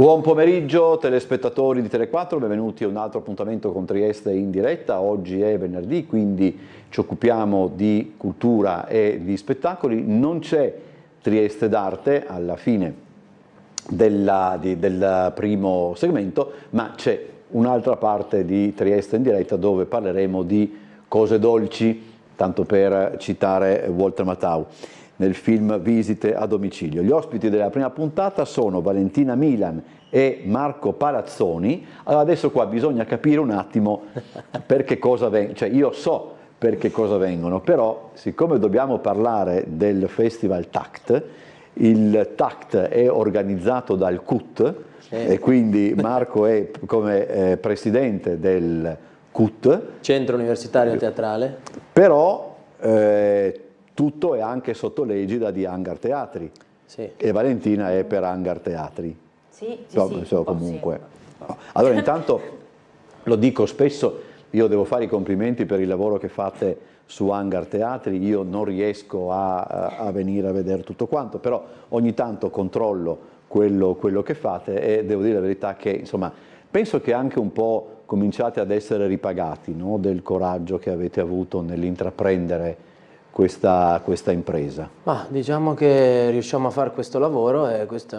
Buon pomeriggio telespettatori di Tele4, benvenuti a un altro appuntamento con Trieste in diretta. Oggi è venerdì, quindi ci occupiamo di cultura e di spettacoli. Non c'è Trieste d'arte alla fine del primo segmento, ma c'è un'altra parte di Trieste in diretta dove parleremo di cose dolci, tanto per citare Walter Matthau nel film Visite a domicilio. Gli ospiti della prima puntata sono Valentina Milan e Marco Palazzoni. Allora adesso qua bisogna capire un attimo per che cosa vengono, cioè io so per che cosa vengono, però siccome dobbiamo parlare del festival TACT, il TACT è organizzato dal CUT e quindi Marco è come presidente del CUT, Centro Universitario Teatrale, però tutto è anche sotto l'egida di Hangar Teatri, sì. E Valentina è per Hangar Teatri. Sì, comunque. Sì. Allora intanto lo dico spesso, io devo fare i complimenti per il lavoro che fate su Hangar Teatri, io non riesco a venire a vedere tutto quanto, però ogni tanto controllo quello che fate e devo dire la verità che insomma penso che anche un po' cominciate ad essere ripagati, no? Del coraggio che avete avuto nell'intraprendere questa impresa. Ma diciamo che riusciamo a fare questo lavoro e questo,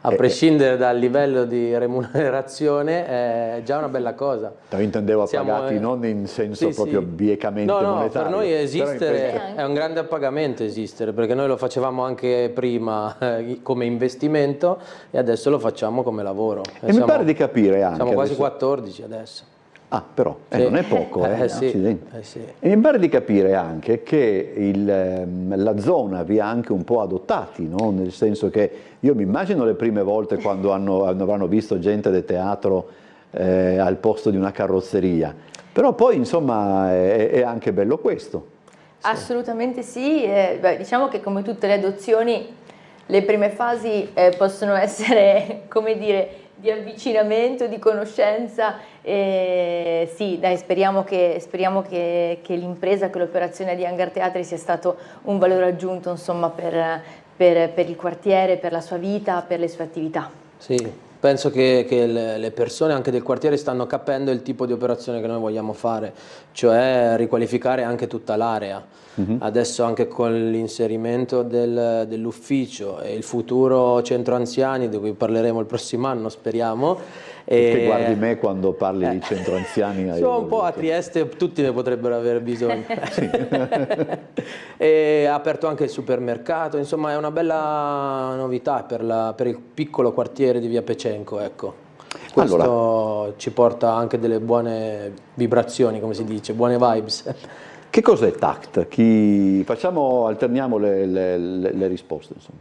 a prescindere dal livello di remunerazione, è già una bella cosa. Io intendevo appagati non in senso proprio biecamente monetario. Per noi esistere è un grande appagamento esistere, perché noi lo facevamo anche prima come investimento e adesso lo facciamo come lavoro. E mi pare di capire anche. Siamo quasi 14 adesso. Ah, però non è poco, sì. E mi pare di capire anche che la zona vi ha anche un po' adottati, no? Nel senso che io mi immagino le prime volte quando avranno visto gente del teatro al posto di una carrozzeria, però poi insomma è anche bello questo. Assolutamente sì, diciamo che come tutte le adozioni le prime fasi possono essere, come dire, di avvicinamento, di conoscenza. Sì, dai, speriamo che l'impresa, che l'operazione di Hangar Teatri sia stato un valore aggiunto, insomma, per il quartiere, per la sua vita, per le sue attività. Sì. Penso che le persone anche del quartiere stanno capendo il tipo di operazione che noi vogliamo fare, cioè riqualificare anche tutta l'area. Adesso anche con l'inserimento dell'ufficio e il futuro centro anziani, di cui parleremo il prossimo anno, speriamo. Che guardi me quando parli di centro anziani. Un po' a Trieste tutti ne potrebbero avere bisogno. E ha aperto anche il supermercato, insomma è una bella novità per il piccolo quartiere di Via Pecenco, ecco. Questo ci porta anche delle buone vibrazioni, come si dice, buone vibes. Che cos'è TACT? Alterniamo le risposte, insomma.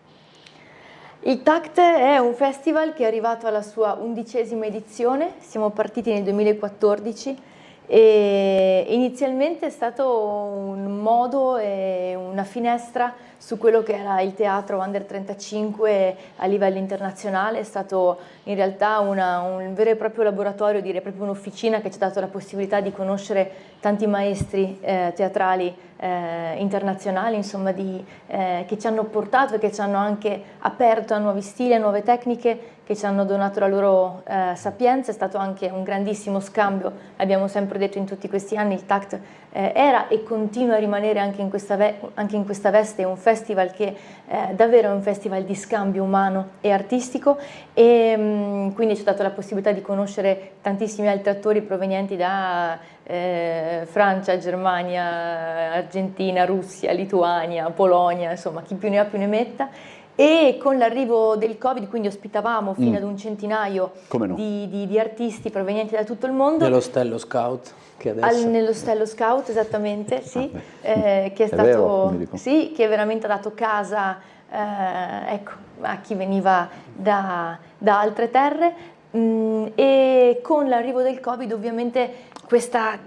Il TACT è un festival che è arrivato alla sua 11ª edizione, siamo partiti nel 2014 e inizialmente è stato un modo e una finestra su quello che era il teatro Under 35 a livello internazionale. È stato in realtà un vero e proprio laboratorio, direi proprio un'officina che ci ha dato la possibilità di conoscere tanti maestri teatrali internazionali, insomma, che ci hanno portato e che ci hanno anche aperto a nuovi stili, a nuove tecniche, che ci hanno donato la loro sapienza. È stato anche un grandissimo scambio, abbiamo sempre detto in tutti questi anni, il TACT era e continua a rimanere anche in questa veste un festival che davvero è un festival di scambio umano e artistico, e quindi ci ha dato la possibilità di conoscere tantissimi altri attori provenienti da Francia, Germania, Argentina, Russia, Lituania, Polonia, insomma chi più ne ha più ne metta. E con l'arrivo del Covid, quindi ospitavamo fino ad un centinaio di artisti provenienti da tutto il mondo. Nello Stello Scout, che adesso... Nello Stello Scout, esattamente, sì, che è stato, sì, che veramente ha dato casa ecco, a chi veniva da altre terre. E con l'arrivo del Covid ovviamente questa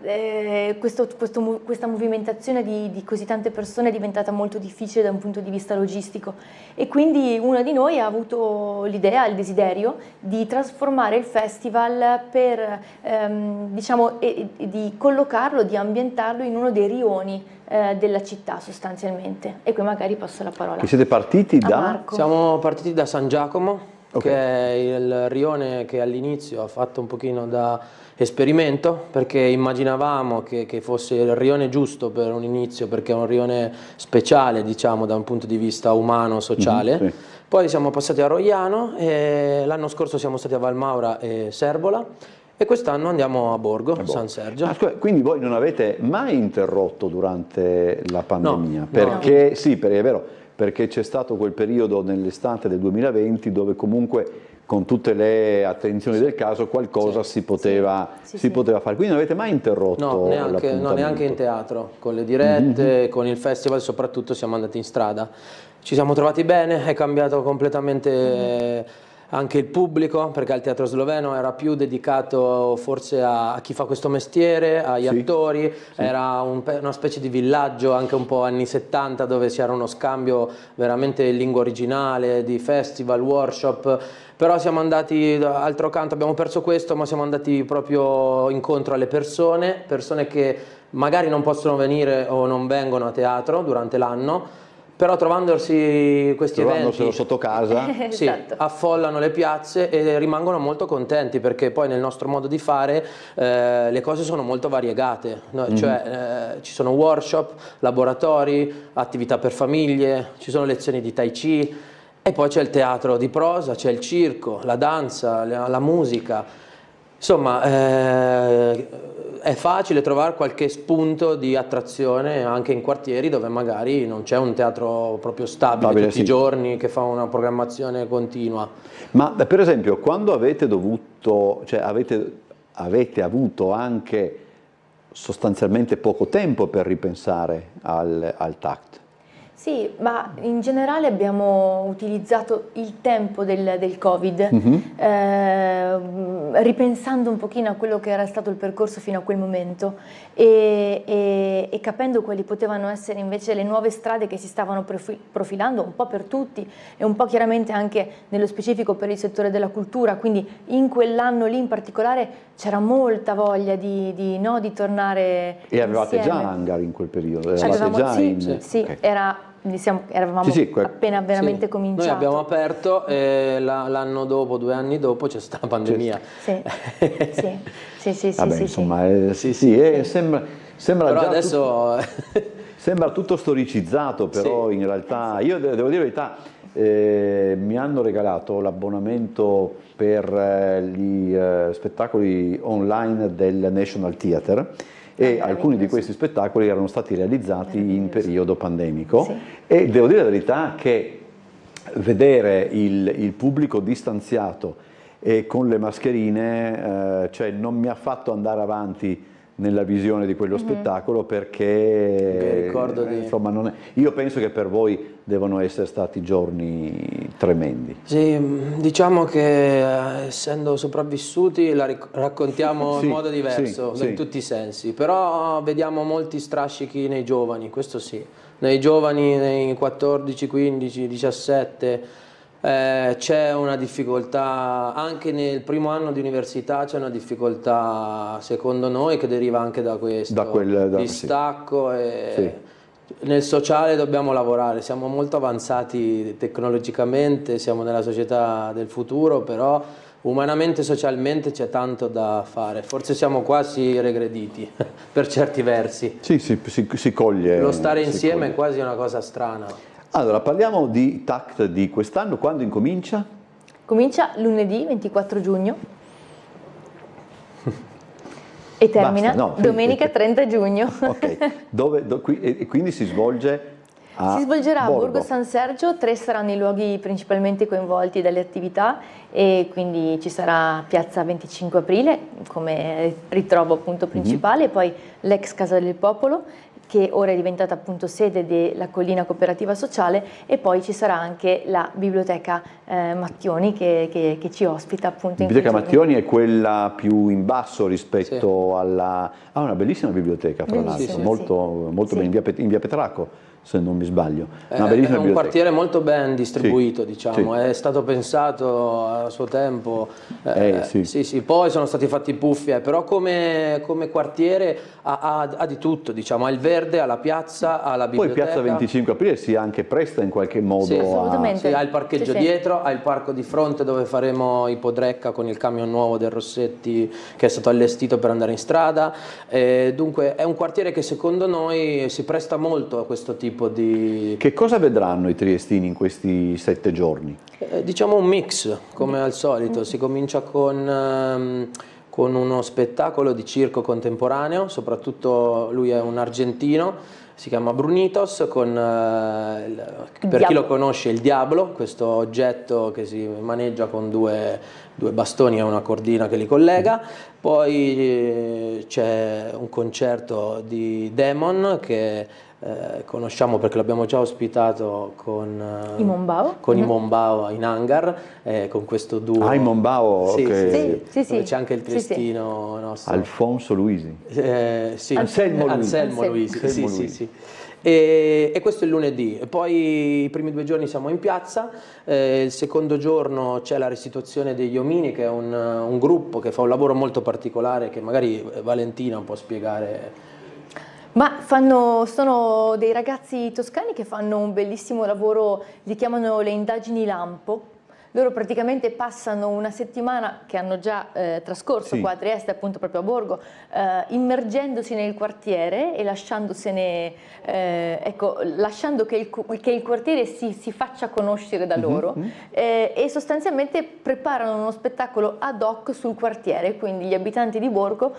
movimentazione di così tante persone è diventata molto difficile da un punto di vista logistico, e quindi una di noi ha avuto l'idea, il desiderio di trasformare il festival per diciamo, di collocarlo, di ambientarlo in uno dei rioni della città sostanzialmente. E qui magari passo la parola. Che siete partiti da? Marco. Siamo partiti da San Giacomo, che è il rione che all'inizio ha fatto un pochino da esperimento, perché immaginavamo che fosse il rione giusto per un inizio, perché è un rione speciale, diciamo, da un punto di vista umano, sociale. Sì. Poi siamo passati a Roiano, e l'anno scorso siamo stati a Valmaura e Servola, e quest'anno andiamo a Borgo, San Sergio. Scusa, quindi voi non avete mai interrotto durante la pandemia? No, perché, no. sì, perché è vero, perché c'è stato quel periodo nell'estate del 2020 dove comunque con tutte le attenzioni del caso qualcosa si poteva fare. Quindi non avete mai interrotto l'appuntamento? No, neanche in teatro, con le dirette, con il festival soprattutto siamo andati in strada. Ci siamo trovati bene, è cambiato completamente anche il pubblico, perché al teatro sloveno era più dedicato forse a chi fa questo mestiere, agli attori, era una specie di villaggio anche un po' anni 70 dove c'era uno scambio veramente in lingua originale, di festival, workshop, però siamo andati d'altro canto, abbiamo perso questo, ma siamo andati proprio incontro alle persone che magari non possono venire o non vengono a teatro durante l'anno, però trovandosi questi eventi sotto casa, sì, affollano le piazze e rimangono molto contenti, perché poi nel nostro modo di fare le cose sono molto variegate, no? Cioè ci sono workshop, laboratori, attività per famiglie, ci sono lezioni di Tai Chi e poi c'è il teatro di prosa, c'è il circo, la danza, la musica. Insomma, è facile trovare qualche spunto di attrazione anche in quartieri dove magari non c'è un teatro proprio stabile tutti i giorni che fa una programmazione continua. Ma per esempio, quando avete dovuto, cioè avete avuto anche sostanzialmente poco tempo per ripensare al TACT? Sì, ma in generale abbiamo utilizzato il tempo del Covid, ripensando un pochino a quello che era stato il percorso fino a quel momento e capendo quali potevano essere invece le nuove strade che si stavano profilando un po' per tutti e un po' chiaramente anche nello specifico per il settore della cultura, quindi in quell'anno lì in particolare c'era molta voglia di tornare E avevate insieme. già hangar in quel periodo? Eravamo appena veramente cominciato. Noi abbiamo aperto e l'anno dopo, 2 anni dopo, c'è stata la pandemia. Sì. Vabbè, insomma, sembra però già adesso sembra tutto storicizzato, però in realtà, io devo dire la verità, mi hanno regalato l'abbonamento per gli spettacoli online del National Theatre, e alcuni di questi spettacoli erano stati realizzati in periodo pandemico, e devo dire la verità che vedere il pubblico distanziato e con le mascherine cioè non mi ha fatto andare avanti nella visione di quello spettacolo, perché insomma, io penso che per voi devono essere stati giorni tremendi. Sì, diciamo che essendo sopravvissuti la raccontiamo in modo diverso in tutti i sensi, però vediamo molti strascichi nei giovani, questo sì, nei giovani, nei 14, 15, 17, c'è una difficoltà, anche nel primo anno di università c'è una difficoltà secondo noi che deriva anche da questo distacco nel sociale dobbiamo lavorare, siamo molto avanzati tecnologicamente, siamo nella società del futuro, però umanamente e socialmente c'è tanto da fare, forse siamo quasi regrediti per certi versi. Sì, si coglie. Lo stare insieme è quasi una cosa strana. Allora, parliamo di TACT di quest'anno, quando incomincia? Comincia lunedì 24 giugno e termina domenica 30 giugno. Ok, quindi si svolge a Si svolgerà a Borgo. Borgo San Sergio, 3 saranno i luoghi principalmente coinvolti dalle attività, e quindi ci sarà Piazza 25 Aprile come ritrovo appunto principale, e poi l'ex Casa del Popolo, che ora è diventata appunto sede della Collina Cooperativa Sociale, e poi ci sarà anche la Biblioteca Mattioni che ci ospita appunto. La Biblioteca Mattioni è quella più in basso rispetto alla... una bellissima biblioteca, fra l'altro, molto bene, in via Petrarco. se non mi sbaglio. È un quartiere molto ben distribuito, diciamo, è stato pensato a suo tempo, sì, poi sono stati fatti puffi, però come quartiere ha di tutto, diciamo, ha il verde, ha la piazza, ha la biblioteca. Poi Piazza 25 Aprile si anche presta in qualche modo assolutamente. Ha il parcheggio dietro, ha il parco di fronte dove faremo Ipodrecca con il camion nuovo del Rossetti che è stato allestito per andare in strada, dunque è un quartiere che secondo noi si presta molto a questo tipo di... Che cosa vedranno i triestini in questi 7 giorni? Diciamo un mix, come al solito. Si comincia con uno spettacolo di circo contemporaneo, soprattutto lui è un argentino, si chiama Brunitos, per chi lo conosce, il Diablo, questo oggetto che si maneggia con due bastoni e una cordina che li collega. Poi c'è un concerto di Demon che conosciamo perché l'abbiamo già ospitato con i Mombao in hangar, con questo duo. I Mombao, sì, okay. Sì, c'è anche il triestino nostro. Alfonso Luisi. Sì. Anselmo Luisi. Sì. E questo è il lunedì, e poi i primi 2 giorni siamo in piazza, il secondo giorno c'è la restituzione degli Omini, che è un gruppo che fa un lavoro molto particolare che magari Valentina può spiegare. Ma sono dei ragazzi toscani che fanno un bellissimo lavoro, li chiamano le indagini lampo. Loro praticamente passano una settimana, che hanno già trascorso qua a Trieste, appunto proprio a Borgo, immergendosi nel quartiere e lasciando che il quartiere si faccia conoscere da loro, e sostanzialmente preparano uno spettacolo ad hoc sul quartiere, quindi gli abitanti di Borgo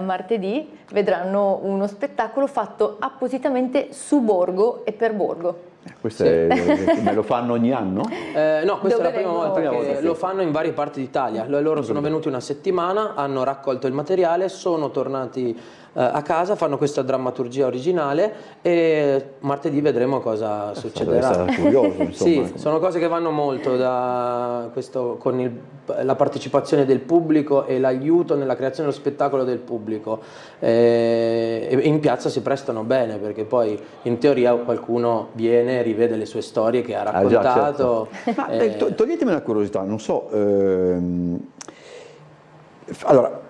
martedì vedranno uno spettacolo fatto appositamente su Borgo e per Borgo. Questo me lo fanno ogni anno? No, questa è la prima volta che lo fanno in varie parti d'Italia. Loro sono venuti una settimana, hanno raccolto il materiale, sono tornati a casa, fanno questa drammaturgia originale e martedì vedremo cosa succederà. Sarà curioso, insomma. Sì, sono cose che vanno molto con la partecipazione del pubblico e l'aiuto nella creazione dello spettacolo del pubblico. E in piazza si prestano bene, perché poi in teoria qualcuno viene, rivede le sue storie che ha raccontato. Già, certo. Ma toglietemi una curiosità, non so, allora,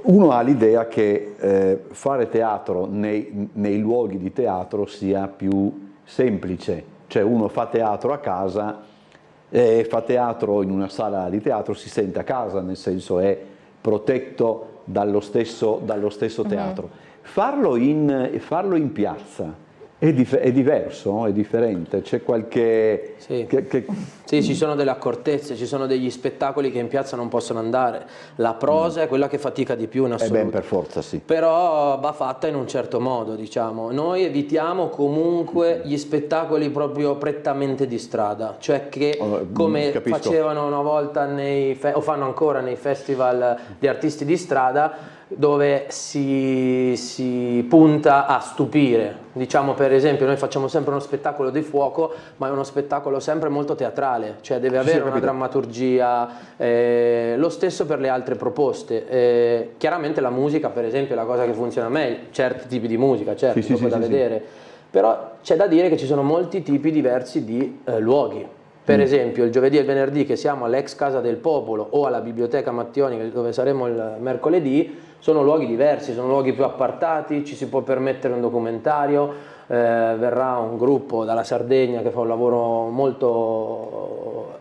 uno ha l'idea che fare teatro nei luoghi di teatro sia più semplice, cioè uno fa teatro a casa, fa teatro in una sala di teatro, si sente a casa, nel senso è protetto dallo stesso teatro. Farlo in piazza è diverso, è differente, c'è qualche... Sì, ci sono delle accortezze, ci sono degli spettacoli che in piazza non possono andare. La prosa è quella che fatica di più in assoluto. Per forza, sì. Però va fatta in un certo modo, diciamo. Noi evitiamo comunque gli spettacoli proprio prettamente di strada, cioè che come facevano una volta o fanno ancora nei festival di artisti di strada, dove si punta a stupire. Diciamo, per esempio, noi facciamo sempre uno spettacolo di fuoco, ma è uno spettacolo sempre molto teatrale, cioè deve avere una drammaturgia, lo stesso per le altre proposte. Chiaramente la musica, per esempio, è la cosa che funziona meglio, certi tipi di musica, certo, dopo da vedere, però c'è da dire che ci sono molti tipi diversi di luoghi. Per esempio il giovedì e il venerdì che siamo all'ex Casa del Popolo o alla Biblioteca Mattioni, dove saremo il mercoledì, sono luoghi diversi, sono luoghi più appartati, ci si può permettere un documentario, verrà un gruppo dalla Sardegna che fa un lavoro molto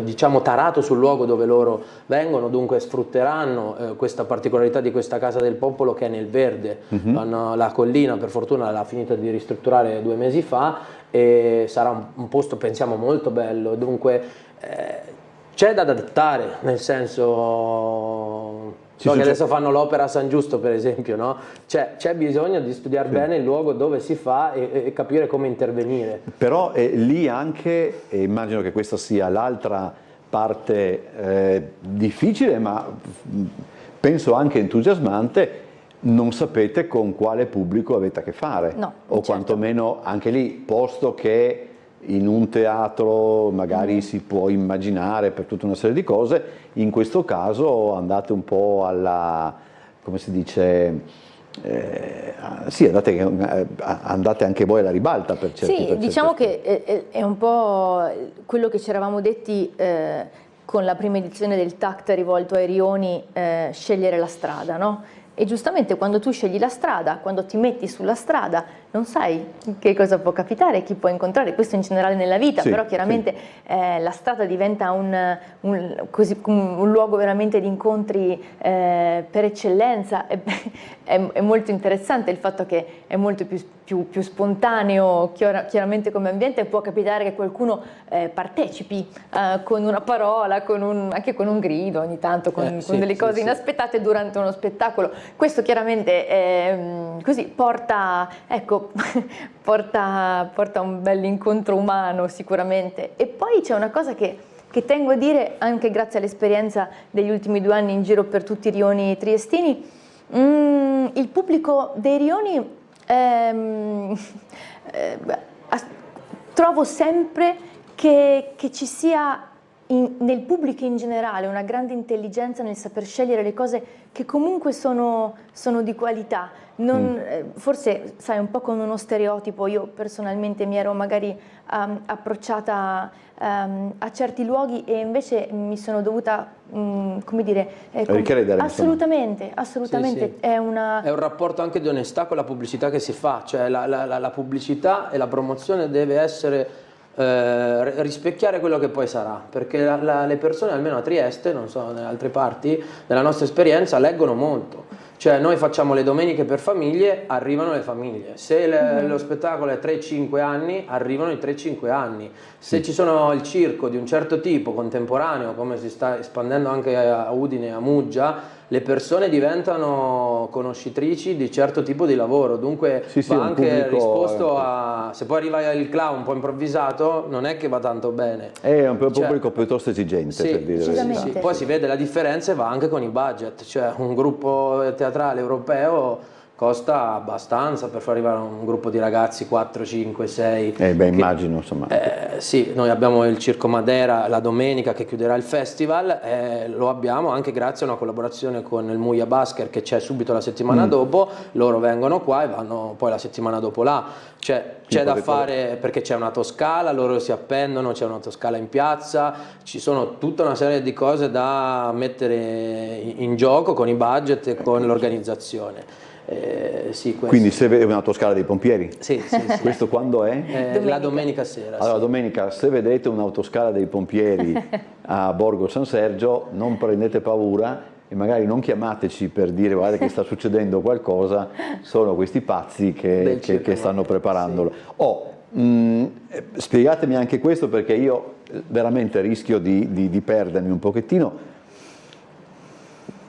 diciamo tarato sul luogo dove loro vengono, dunque sfrutteranno questa particolarità di questa Casa del Popolo che è nel verde. La collina per fortuna l'ha finita di ristrutturare 2 mesi fa e sarà un posto, pensiamo, molto bello, dunque c'è da adattare, nel senso... So che adesso fanno l'opera a San Giusto, per esempio, no? C'è bisogno di studiare bene il luogo dove si fa e capire come intervenire. Però lì anche, immagino che questa sia l'altra parte difficile, ma penso anche entusiasmante, non sapete con quale pubblico avete a che fare. No, o quantomeno anche lì, posto che in un teatro magari si può immaginare per tutta una serie di cose, in questo caso andate un po' alla, come si dice, sì, andate anche voi alla ribalta per certi Sì, diciamo che è un po' quello che ci eravamo detti con la prima edizione del TACT rivolto ai rioni, scegliere la strada, no? E giustamente quando tu scegli la strada, quando ti metti sulla strada, non sai che cosa può capitare, chi puoi incontrare, questo in generale nella vita, sì, però chiaramente la strada diventa un luogo veramente di incontri per eccellenza. È molto interessante il fatto che è molto più spontaneo, chiaramente come ambiente. Può capitare che qualcuno partecipi con una parola, anche con un grido ogni tanto, con delle cose inaspettate durante uno spettacolo. Questo chiaramente così porta, ecco, porta un bel incontro umano sicuramente. E poi c'è una cosa che tengo a dire, anche grazie all'esperienza degli ultimi 2 anni in giro per tutti i rioni triestini, il pubblico dei rioni trovo sempre che ci sia nel pubblico in generale una grande intelligenza nel saper scegliere le cose che comunque sono di qualità. Forse, sai, un po' con uno stereotipo, io personalmente mi ero magari approcciata a certi luoghi e invece mi sono dovuta, come dire, ricredere. Assolutamente. Sì. È un rapporto anche di onestà con la pubblicità che si fa, cioè la pubblicità e la promozione deve essere rispecchiare quello che poi sarà, perché le persone, almeno a Trieste, non so, nelle altre parti, nella nostra esperienza, leggono molto. Cioè noi facciamo le domeniche per famiglie, arrivano le famiglie. Se lo spettacolo è 3-5 anni, arrivano i 3-5 anni. Se ci sono il circo di un certo tipo, contemporaneo, come si sta espandendo anche a Udine, a Muggia, le persone diventano conoscitrici di certo tipo di lavoro. Dunque va anche risposto a... Se poi arriva il clown un po' improvvisato, non è che va tanto bene. È un pubblico piuttosto esigente, per dire la verità. Sì. Poi si vede la differenza e va anche con i budget. Cioè un gruppo teatrale europeo costa abbastanza per far arrivare un gruppo di ragazzi 4, 5, 6. Immagino, insomma. Sì, noi abbiamo il Circo Madera la domenica che chiuderà il festival, lo abbiamo anche grazie a una collaborazione con il Muia Basker che c'è subito la settimana dopo. Loro vengono qua e vanno poi la settimana dopo là. Cioè, c'è da fare perché c'è un'autoscala, loro si appendono, c'è un'autoscala in piazza, ci sono tutta una serie di cose da mettere in gioco con i budget e con l'organizzazione. Quindi se vede un'autoscala dei pompieri? Sì. Questo quando è? La domenica sera. Allora, domenica, se vedete un'autoscala dei pompieri a Borgo San Sergio, non prendete paura e magari non chiamateci per dire guardate che sta succedendo qualcosa, sono questi pazzi che stanno preparandolo. Spiegatemi anche questo, perché io veramente rischio di perdermi un pochettino.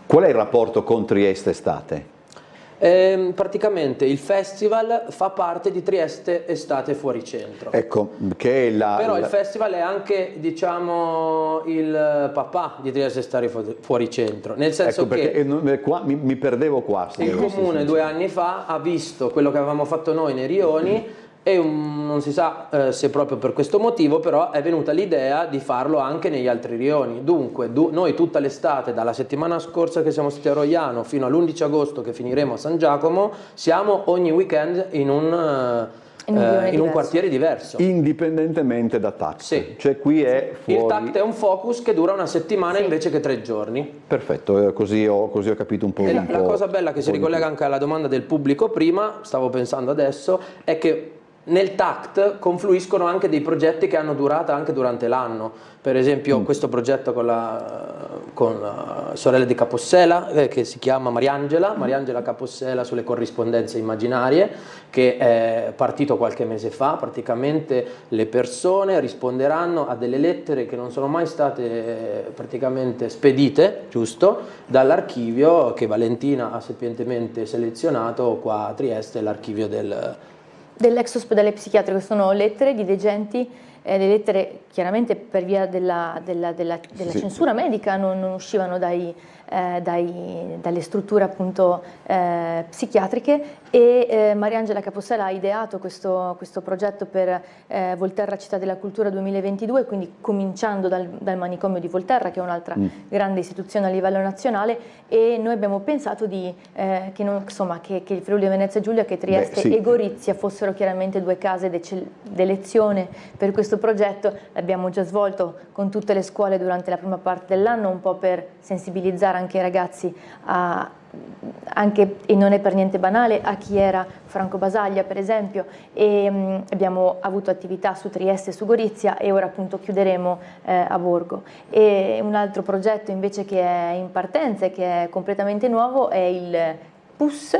Qual è il rapporto con Trieste Estate? Praticamente il festival fa parte di Trieste Estate Fuori Centro. Ecco, che è però il festival è anche, diciamo, il papà di Trieste Estate Fuori Centro, nel senso che qua, mi perdevo qua. Il comune 2 anni fa ha visto quello che avevamo fatto noi nei rioni e non si sa se proprio per questo motivo, però è venuta l'idea di farlo anche negli altri rioni. Dunque noi tutta l'estate, dalla settimana scorsa che siamo stati a Roiano fino all'11 agosto che finiremo a San Giacomo, siamo ogni weekend in un quartiere diverso. Indipendentemente da TACT. Sì. Cioè qui è fuori... Il TACT è un focus che dura una settimana invece che 3 giorni. Perfetto, così ho capito un po'. E la cosa bella che si ricollega anche alla domanda del pubblico prima, stavo pensando adesso, è che nel TACT confluiscono anche dei progetti che hanno durata anche durante l'anno. Per esempio questo progetto con la sorella di Capossela che si chiama Mariangela Capossela sulle corrispondenze immaginarie, che è partito qualche mese fa. Praticamente le persone risponderanno a delle lettere che non sono mai state praticamente spedite, giusto, dall'archivio che Valentina ha sapientemente selezionato qua a Trieste, l'archivio dell'ex ospedale psichiatrico. Sono lettere di dei genti le lettere chiaramente per via della censura medica non uscivano dalle strutture appunto psichiatriche, e Mariangela Capostela ha ideato questo progetto per Volterra Città della Cultura 2022, quindi cominciando dal manicomio di Volterra, che è un'altra grande istituzione a livello nazionale, e noi abbiamo pensato che il Friuli Venezia Giulia, che Trieste e Gorizia fossero chiaramente due case d'elezione per questo progetto. L'abbiamo già svolto con tutte le scuole durante la prima parte dell'anno, un po' per sensibilizzare anche i ragazzi e non è per niente banale, a chi era Franco Basaglia per esempio, e abbiamo avuto attività su Trieste e su Gorizia, e ora appunto chiuderemo a Borgo. E un altro progetto invece che è in partenza e che è completamente nuovo è il PUS,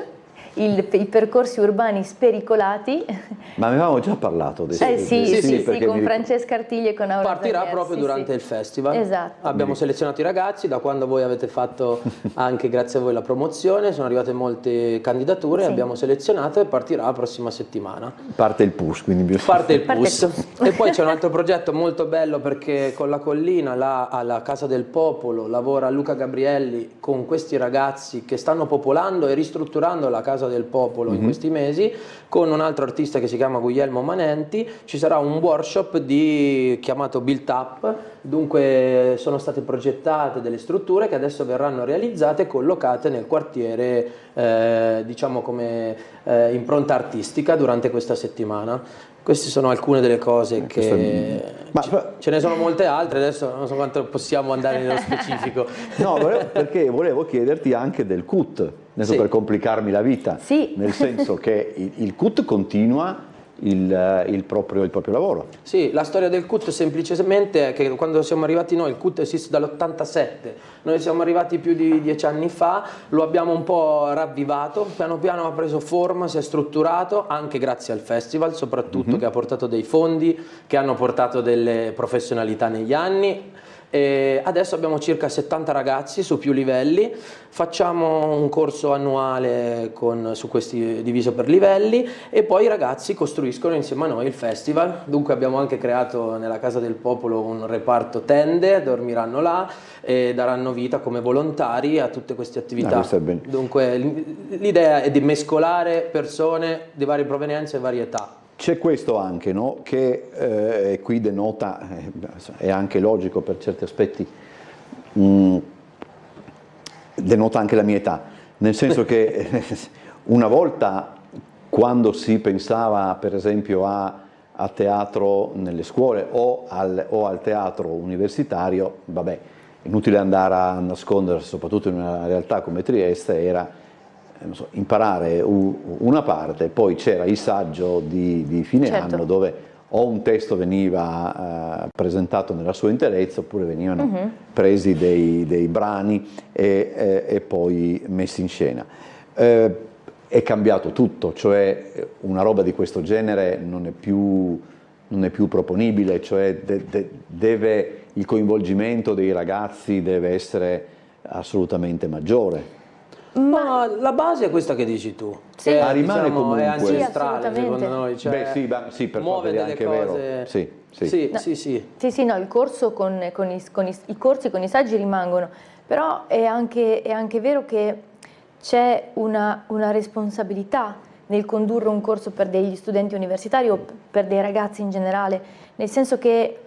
i percorsi urbani spericolati. Ma avevamo già parlato di sì, con Francesca Artigli e con Aura Partirà Zanier, proprio durante il festival. Esatto. Abbiamo selezionato i ragazzi, da quando voi avete fatto anche grazie a voi la promozione, sono arrivate molte candidature, abbiamo selezionato, e partirà la prossima settimana. Parte il PUS, quindi parte il PUS. E poi c'è un altro progetto molto bello, perché con la Collina, là alla Casa del Popolo, lavora Luca Gabrielli con questi ragazzi che stanno popolando e ristrutturando la Casa del Popolo in questi mesi, con un altro artista che si chiama Guglielmo Manenti. Ci sarà un workshop chiamato Built Up, dunque sono state progettate delle strutture che adesso verranno realizzate e collocate nel quartiere, diciamo come impronta artistica durante questa settimana. Queste sono alcune delle cose che... ce ne sono molte altre, adesso non so quanto possiamo andare nello specifico. No, perché volevo chiederti anche del CUT, adesso per complicarmi la vita, nel senso che il CUT continua il proprio lavoro. Sì, la storia del CUT semplicemente è che quando siamo arrivati noi, il CUT esiste dall'87, noi siamo arrivati più di 10 anni fa, lo abbiamo un po' ravvivato, piano piano ha preso forma, si è strutturato, anche grazie al festival soprattutto, che ha portato dei fondi, che hanno portato delle professionalità negli anni. E adesso abbiamo circa 70 ragazzi su più livelli, facciamo un corso annuale su questi diviso per livelli, e poi i ragazzi costruiscono insieme a noi il festival. Dunque abbiamo anche creato nella Casa del Popolo un reparto tende, dormiranno là e daranno vita come volontari a tutte queste attività. Dunque l'idea è di mescolare persone di varie provenienze e varietà. C'è questo anche, no? Che qui denota, è anche logico per certi aspetti, denota anche la mia età, nel senso che una volta, quando si pensava per esempio a teatro nelle scuole o al teatro universitario, vabbè, inutile andare a nascondersi, soprattutto in una realtà come Trieste, era imparare una parte, poi c'era il saggio di fine anno, dove o un testo veniva presentato nella sua interezza, oppure venivano presi dei brani e poi messi in scena. È cambiato tutto, cioè una roba di questo genere non è più proponibile, cioè il coinvolgimento dei ragazzi deve essere assolutamente maggiore. Ma la base è questa che dici tu, sì. Che rimane diciamo, comunque. è ancestrale secondo noi, cioè sì, per muove delle anche cose. Vero. Sì, no, il corso i corsi con i saggi rimangono, però è anche vero che c'è una responsabilità nel condurre un corso per degli studenti universitari o per dei ragazzi in generale, nel senso che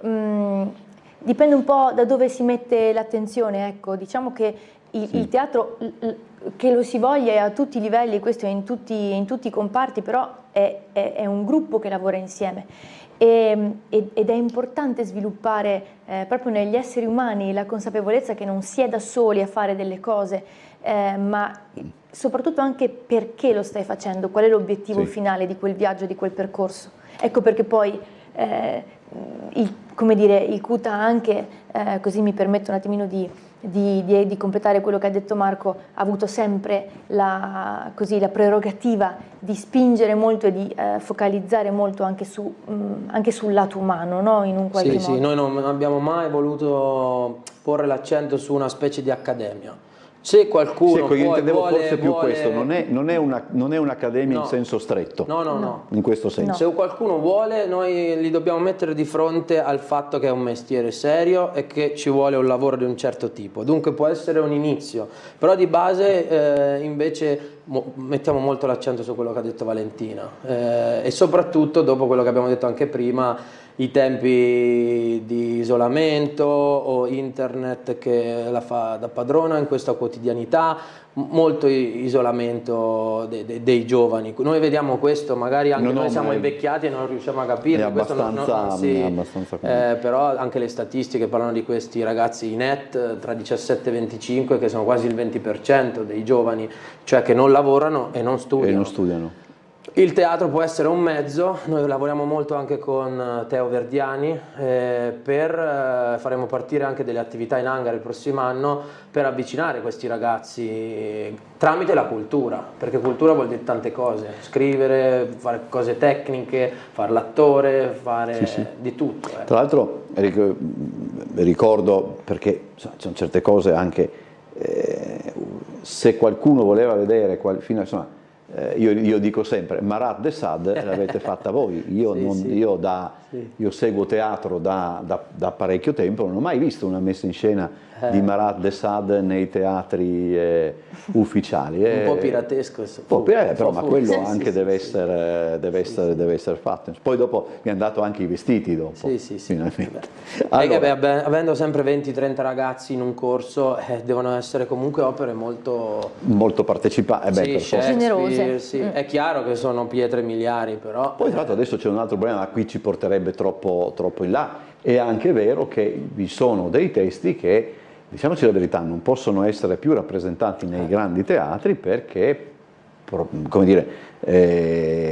dipende un po' da dove si mette l'attenzione, ecco, diciamo che il teatro, che lo si voglia a tutti i livelli, questo è in tutti i comparti, però è un gruppo che lavora insieme, ed è importante sviluppare proprio negli esseri umani la consapevolezza che non si è da soli a fare delle cose, ma soprattutto anche perché lo stai facendo, qual è l'obiettivo finale di quel viaggio, di quel percorso. Ecco perché poi il CUT ha anche, così mi permetto un attimino di completare quello che ha detto Marco, ha avuto sempre la prerogativa di spingere molto e di focalizzare molto anche sul lato umano, no? In un qualche modo. Sì, noi non abbiamo mai voluto porre l'accento su una specie di accademia, Se qualcuno Io intendevo vuole, forse più questo, non è un'accademia in senso stretto, no. in questo senso. Se qualcuno vuole, noi li dobbiamo mettere di fronte al fatto che è un mestiere serio e che ci vuole un lavoro di un certo tipo, dunque può essere un inizio, però di base invece mettiamo molto l'accento su quello che ha detto Valentina, e soprattutto dopo quello che abbiamo detto anche prima, i tempi di isolamento o internet che la fa da padrona in questa quotidianità, molto isolamento dei giovani. Noi vediamo questo, magari anche noi siamo invecchiati e non riusciamo a capire, è abbastanza però anche le statistiche parlano di questi ragazzi net tra 17 e 25 che sono quasi il 20% dei giovani, cioè che non lavorano e non studiano. Il teatro può essere un mezzo, noi lavoriamo molto anche con Teo Verdiani, faremo partire anche delle attività in hangar il prossimo anno per avvicinare questi ragazzi tramite la cultura, perché cultura vuol dire tante cose, scrivere, fare cose tecniche, fare l'attore, fare di tutto. Tra l'altro ricordo, perché ci sono certe cose anche, se qualcuno voleva vedere, io dico sempre, Marat de Sade l'avete fatta voi, io seguo teatro da parecchio tempo, non ho mai visto una messa in scena di Marat de Sade nei teatri ufficiali. Un po' piratesco. Però ma quello anche deve essere fatto. Poi dopo mi hanno dato anche i vestiti dopo. Finalmente. Allora, avendo sempre 20-30 ragazzi in un corso, devono essere comunque opere molto partecipate, generose. È chiaro che sono pietre miliari, però poi tra l'altro adesso c'è un altro problema, ma qui ci porterebbe troppo in là. È anche vero che vi sono dei testi che, diciamoci la verità, non possono essere più rappresentati nei grandi teatri perché, come dire,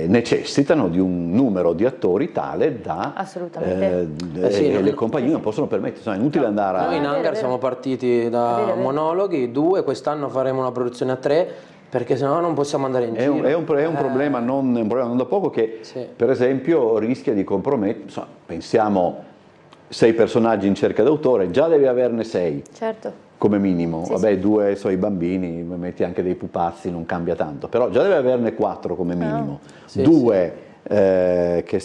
necessitano di un numero di attori tale da le compagnie non possono permettersi. È inutile andare a... Noi in hangar siamo partiti da monologhi 2, quest'anno faremo una produzione a 3, perché sennò non possiamo andare in giro. È un problema non da poco che per esempio rischia di compromettere, pensiamo 6 personaggi in cerca d'autore, già devi averne 6 come minimo, vabbè 2 sono i bambini, metti anche dei pupazzi, non cambia tanto, però già devi averne 4 come minimo, 2 che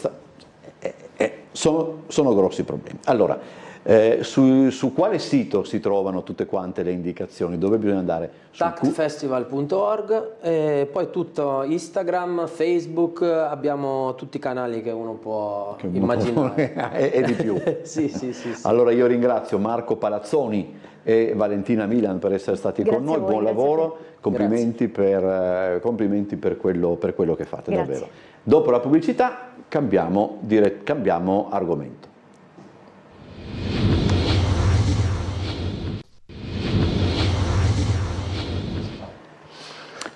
sono grossi problemi. Allora, su quale sito si trovano tutte quante le indicazioni? Dove bisogna andare? Tactfestival.org, e poi tutto Instagram, Facebook, abbiamo tutti i canali che uno può immaginare. E di più. Sì. Allora io ringrazio Marco Palazzoni e Valentina Milan per essere stati con noi, buon lavoro, complimenti per quello che fate, davvero. Dopo la pubblicità cambiamo argomento.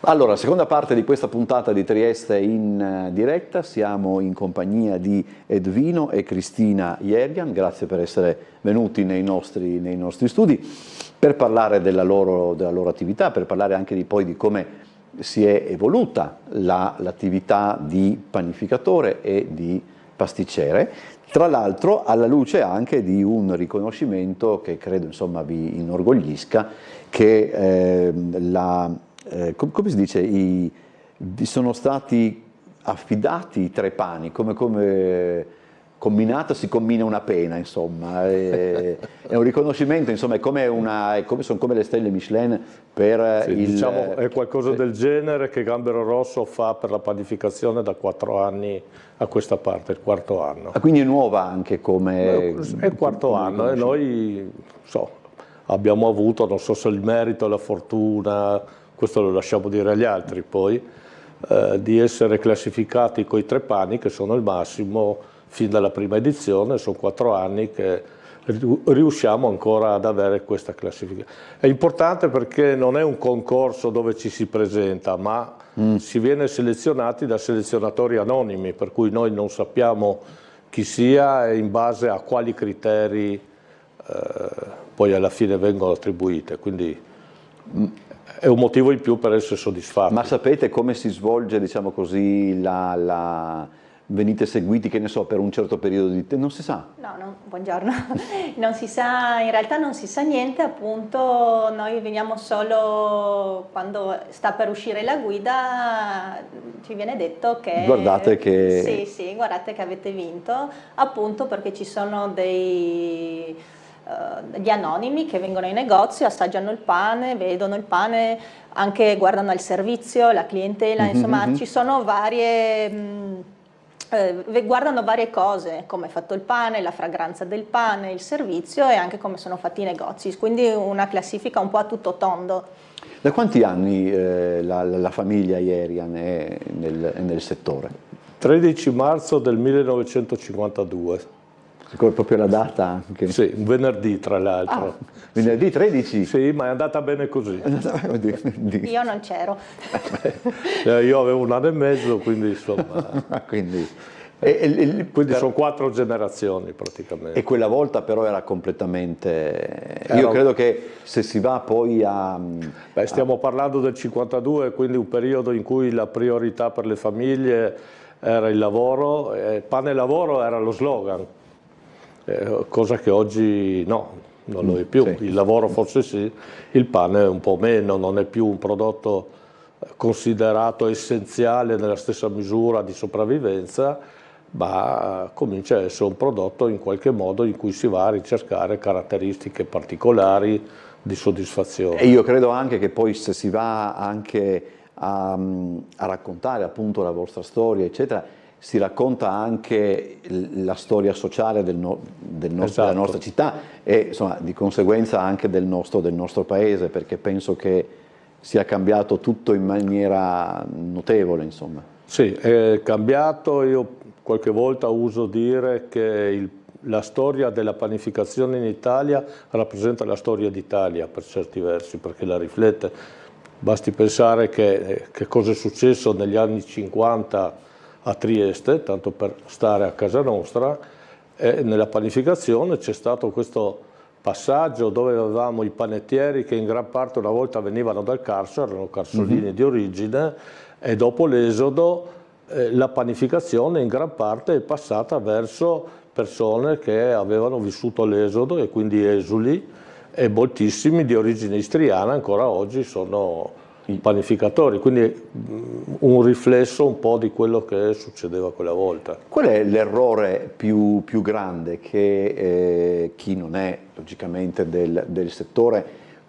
Allora, seconda parte di questa puntata di Trieste in diretta, siamo in compagnia di Edvino e Cristina Yergan, grazie per essere venuti nei nostri studi per parlare della loro attività, per parlare anche di come si è evoluta l'attività di panificatore e di pasticcere, tra l'altro alla luce anche di un riconoscimento che credo vi inorgoglisca, che come si dice, sono stati affidati i 3 pani, come combinata si combina una pena, è un riconoscimento, è sono come le stelle Michelin per è qualcosa del genere che Gambero Rosso fa per la panificazione da 4 anni a questa parte, il 4º anno. Quindi è nuova anche come... È il 4º anno e noi abbiamo avuto, non so se il merito e la fortuna, questo lo lasciamo dire agli altri poi, di essere classificati coi 3 pani che sono il massimo fin dalla prima edizione, sono 4 anni che riusciamo ancora ad avere questa classifica. È importante perché non è un concorso dove ci si presenta, ma si viene selezionati da selezionatori anonimi, per cui noi non sappiamo chi sia e in base a quali criteri poi alla fine vengono attribuite. Quindi è un motivo in più per essere soddisfatti. Ma sapete come si svolge, diciamo così, venite seguiti, che ne so, per un certo periodo di tempo? Non si sa. No, buongiorno. Non si sa, in realtà non si sa niente, appunto noi veniamo solo quando sta per uscire la guida, ci viene detto che... Guardate che... Sì, guardate che avete vinto, appunto perché ci sono degli anonimi che vengono in negozio, assaggiano il pane, vedono il pane, anche guardano il servizio, la clientela, insomma ci sono varie... guardano varie cose, come è fatto il pane, la fragranza del pane, il servizio e anche come sono fatti i negozi, quindi una classifica un po' a tutto tondo. Da quanti anni la famiglia Yerian è nel settore? 13 marzo del 1952. Ricordo proprio la data anche? Sì, un venerdì tra l'altro. Venerdì 13? Sì, ma è andata bene così. Io non c'ero. Io avevo 1 anno e mezzo, quindi insomma... quindi sono 4 generazioni praticamente. E quella volta però era completamente... Io credo che se si va poi a... Stiamo parlando del 52, quindi un periodo in cui la priorità per le famiglie era il lavoro, pane e lavoro era lo slogan. Cosa che oggi no, non lo è più. Sì. Il lavoro forse sì, il pane un po' meno, non è più un prodotto considerato essenziale nella stessa misura di sopravvivenza, ma comincia a essere un prodotto in qualche modo in cui si va a ricercare caratteristiche particolari di soddisfazione. E io credo anche che poi se si va anche a raccontare appunto la vostra storia, eccetera, si racconta anche la storia sociale Esatto. della nostra città e insomma, di conseguenza anche del nostro paese, perché penso che sia cambiato tutto in maniera notevole. Insomma. Sì, è cambiato. Io qualche volta uso dire che la storia della panificazione in Italia rappresenta la storia d'Italia per certi versi, perché la riflette. Basti pensare che cosa è successo negli anni 50 a Trieste, tanto per stare a casa nostra, e nella panificazione c'è stato questo passaggio dove avevamo i panettieri che in gran parte una volta venivano dal Carso, erano carsolini di origine, e dopo l'esodo la panificazione in gran parte è passata verso persone che avevano vissuto l'esodo e quindi esuli, e moltissimi di origine istriana ancora oggi sono panificatori, quindi un riflesso un po' di quello che succedeva quella volta. Qual è l'errore più grande che chi non è logicamente del settore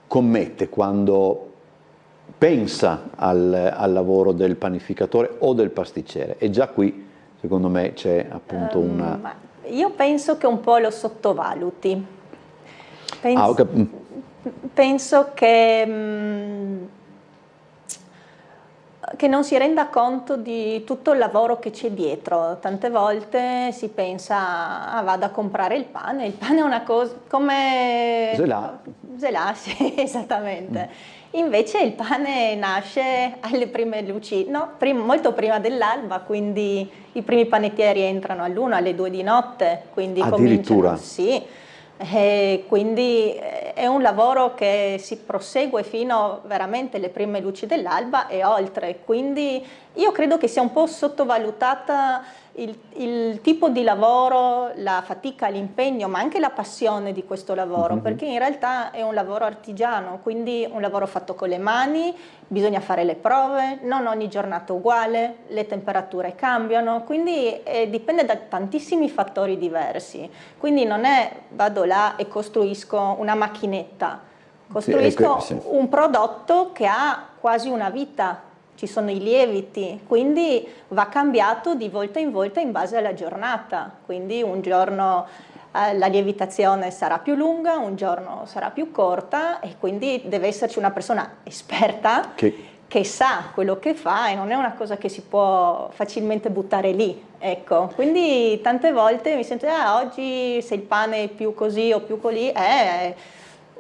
commette quando pensa al lavoro del panificatore o del pasticcere? E già qui secondo me c'è appunto una... Io penso che un po' lo sottovaluti. Penso che non si renda conto di tutto il lavoro che c'è dietro. Tante volte si pensa, vado a comprare il pane è una cosa come... Zelà, sì, esattamente. Invece il pane nasce alle prime luci, molto prima dell'alba, quindi i primi panettieri entrano all'1, alle 2 di notte, quindi addirittura? Sì. Quindi è un lavoro che si prosegue fino veramente alle prime luci dell'alba e oltre, quindi io credo che sia un po' sottovalutata il tipo di lavoro, la fatica, l'impegno, ma anche la passione di questo lavoro, perché in realtà è un lavoro artigiano, quindi un lavoro fatto con le mani, bisogna fare le prove, non ogni giornata è uguale, le temperature cambiano, quindi dipende da tantissimi fattori diversi, quindi non è vado là e costruisco una macchinetta, costruisco un prodotto che ha quasi una vita. Ci sono i lieviti, quindi va cambiato di volta in base alla giornata, quindi un giorno la lievitazione sarà più lunga, un giorno sarà più corta e quindi deve esserci una persona esperta che sa quello che fa e non è una cosa che si può facilmente buttare lì. Ecco, quindi tante volte mi sento oggi se il pane è più così o più così,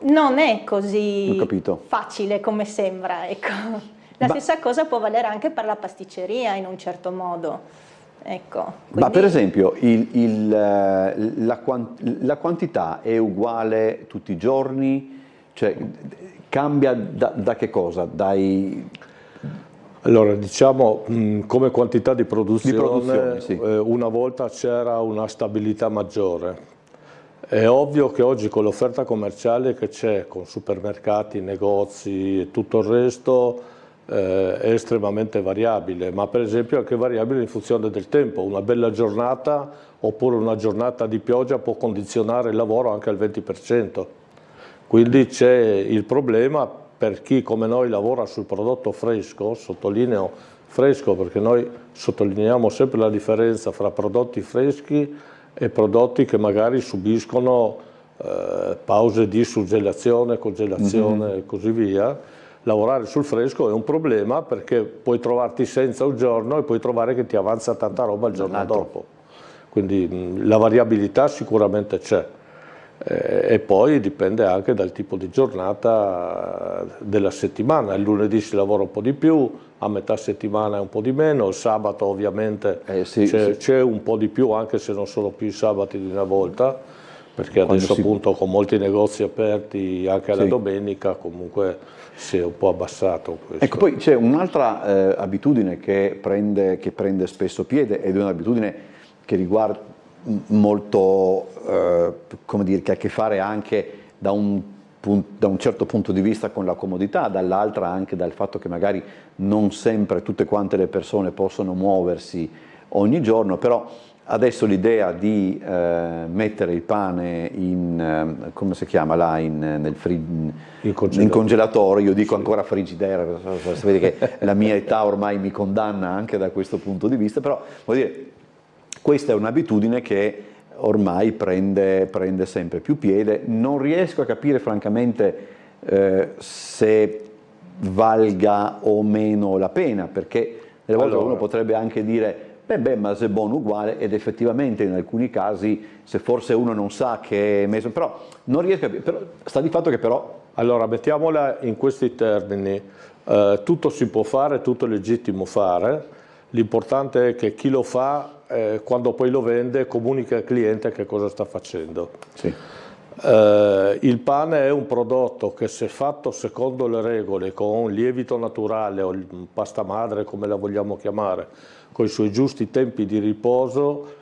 non è così facile come sembra, ecco. La stessa cosa può valere anche per la pasticceria in un certo modo. Ecco, quindi... Ma per esempio la quantità è uguale tutti i giorni? Cioè, cambia da che cosa? Allora, diciamo, come quantità di produzione, sì. Una volta c'era una stabilità maggiore. È ovvio che oggi con l'offerta commerciale che c'è, con supermercati, negozi e tutto il resto, è estremamente variabile, ma per esempio è anche variabile in funzione del tempo. Una bella giornata oppure una giornata di pioggia può condizionare il lavoro anche al 20%. Quindi c'è il problema per chi come noi lavora sul prodotto fresco, sottolineo fresco perché noi sottolineiamo sempre la differenza fra prodotti freschi e prodotti che magari subiscono pause di surgelazione, congelazione e così via. Lavorare sul fresco è un problema perché puoi trovarti senza un giorno e puoi trovare che ti avanza tanta roba il giorno dopo. Quindi la variabilità sicuramente c'è. E poi dipende anche dal tipo di giornata della settimana. Il lunedì si lavora un po' di più, a metà settimana è un po' di meno, il sabato ovviamente c'è un po' di più, anche se non sono più i sabati di una volta, perché adesso appunto con molti negozi aperti anche alla domenica comunque si è un po' abbassato questo. Ecco, poi c'è un'altra abitudine che prende spesso piede ed è un'abitudine che riguarda molto, come dire, che ha a che fare anche da un certo punto di vista con la comodità, dall'altra anche dal fatto che magari non sempre tutte quante le persone possono muoversi ogni giorno, però adesso l'idea di mettere il pane in, come si chiama là, in congelatore, io dico ancora frigidaire, si vede che la mia età ormai mi condanna anche da questo punto di vista, però vuol dire, questa è un'abitudine che ormai prende sempre più piede. Non riesco a capire francamente se valga o meno la pena, perché delle volte uno potrebbe anche dire beh, ma se è buono uguale, ed effettivamente in alcuni casi, se forse uno non sa che è messo, però non riesco a capire, però, sta di fatto che però... Allora, mettiamola in questi termini, tutto si può fare, tutto è legittimo fare, l'importante è che chi lo fa, quando poi lo vende, comunica al cliente che cosa sta facendo. Sì. Il pane è un prodotto che, se fatto secondo le regole, con lievito naturale o pasta madre come la vogliamo chiamare, con i suoi giusti tempi di riposo,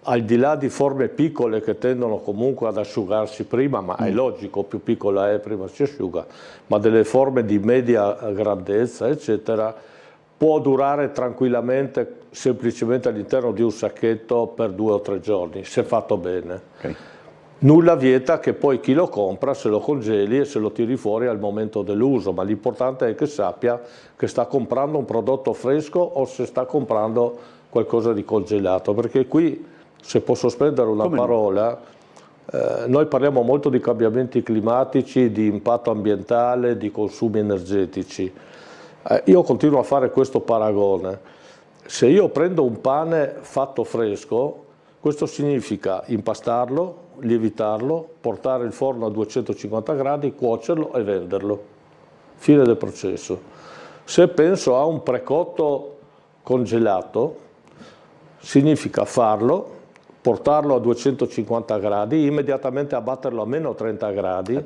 al di là di forme piccole che tendono comunque ad asciugarsi prima, ma è logico, più piccola è prima si asciuga, ma delle forme di media grandezza eccetera, può durare tranquillamente semplicemente all'interno di un sacchetto per 2 o 3 giorni, se fatto bene. Okay. Nulla vieta che poi chi lo compra se lo congeli e se lo tiri fuori al momento dell'uso, ma l'importante è che sappia che sta comprando un prodotto fresco o se sta comprando qualcosa di congelato, perché qui, se posso spendere una parola, noi parliamo molto di cambiamenti climatici, di impatto ambientale, di consumi energetici. Io continuo a fare questo paragone. Se io prendo un pane fatto fresco, questo significa impastarlo, lievitarlo, portare il forno a 250 gradi, cuocerlo e venderlo. Fine del processo. Se penso a un precotto congelato, significa farlo, portarlo a 250 gradi, immediatamente abbatterlo a meno 30 gradi,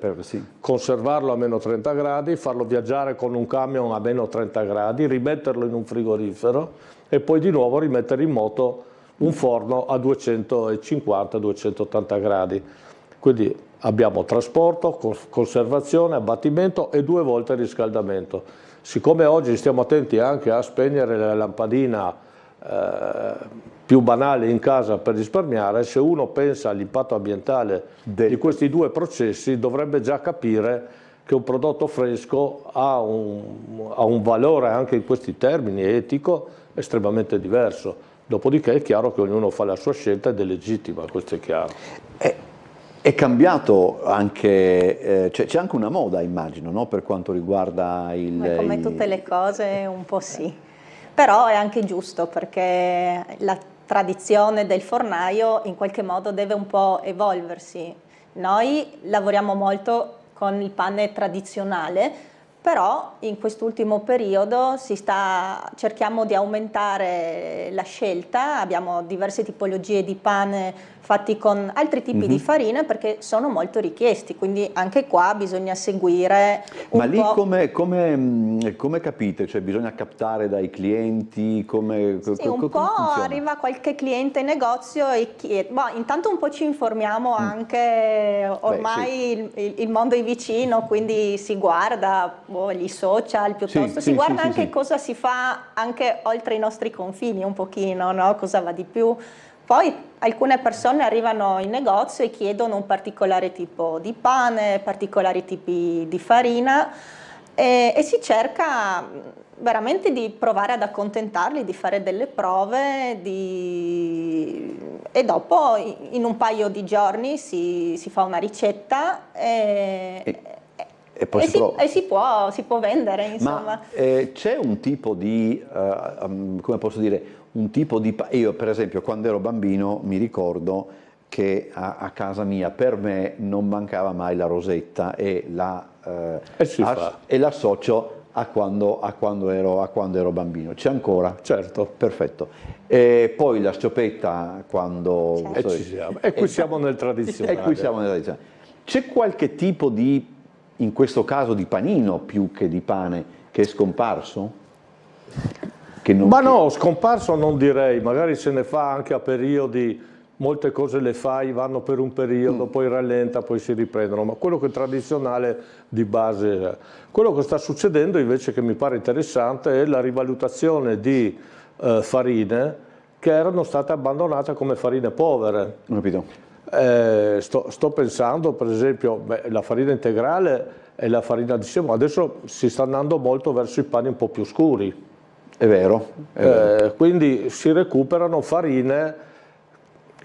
conservarlo a meno 30 gradi, farlo viaggiare con un camion a meno 30 gradi, rimetterlo in un frigorifero e poi di nuovo rimettere in moto un forno a 250-280 gradi. Quindi abbiamo trasporto, conservazione, abbattimento e 2 volte il riscaldamento. Siccome oggi stiamo attenti anche a spegnere la lampadina più banale in casa per risparmiare, se uno pensa all'impatto ambientale di questi 2 processi dovrebbe già capire che un prodotto fresco ha un valore anche in questi termini etico estremamente diverso. Dopodiché è chiaro che ognuno fa la sua scelta ed è legittima, questo è chiaro. È cambiato anche, c'è anche una moda, immagino, no? Per quanto riguarda come tutte le cose un po' sì, però è anche giusto perché la tradizione del fornaio in qualche modo deve un po' evolversi. Noi lavoriamo molto con il pane tradizionale, però in quest'ultimo periodo cerchiamo di aumentare la scelta, abbiamo diverse tipologie di pane fatti con altri tipi di farine perché sono molto richiesti, quindi anche qua bisogna seguire un po'. Ma lì come capite? Cioè bisogna captare dai clienti? Sì, un po' arriva qualche cliente in negozio e chiede, intanto un po' ci informiamo anche, ormai il mondo è vicino, quindi si guarda gli social, piuttosto si guarda anche cosa si fa anche oltre i nostri confini un pochino, no? Cosa va di più. Poi alcune persone arrivano in negozio e chiedono un particolare tipo di pane, particolari tipi di farina e si cerca veramente di provare ad accontentarli, di fare delle prove e dopo in un paio di giorni si fa una ricetta si può vendere, insomma. Ma c'è un tipo di, come posso dire, io per esempio quando ero bambino mi ricordo che a casa mia per me non mancava mai la rosetta e l'associo a quando ero bambino. C'è ancora? Certo. Perfetto. E poi la sciopetta quando... Certo. Ci siamo. E qui siamo nel tradizionale. C'è qualche tipo di, in questo caso di panino più che di pane, che è scomparso? No, scomparso non direi, magari se ne fa anche a periodi, molte cose le fai, vanno per un periodo, poi rallenta, poi si riprendono, ma quello che è tradizionale di base. Quello che sta succedendo invece che mi pare interessante è la rivalutazione di farine che erano state abbandonate come farine povere. Non capito. Sto pensando per esempio, la farina integrale e la farina di semo, adesso si sta andando molto verso i pani un po' più scuri. È vero. Quindi si recuperano farine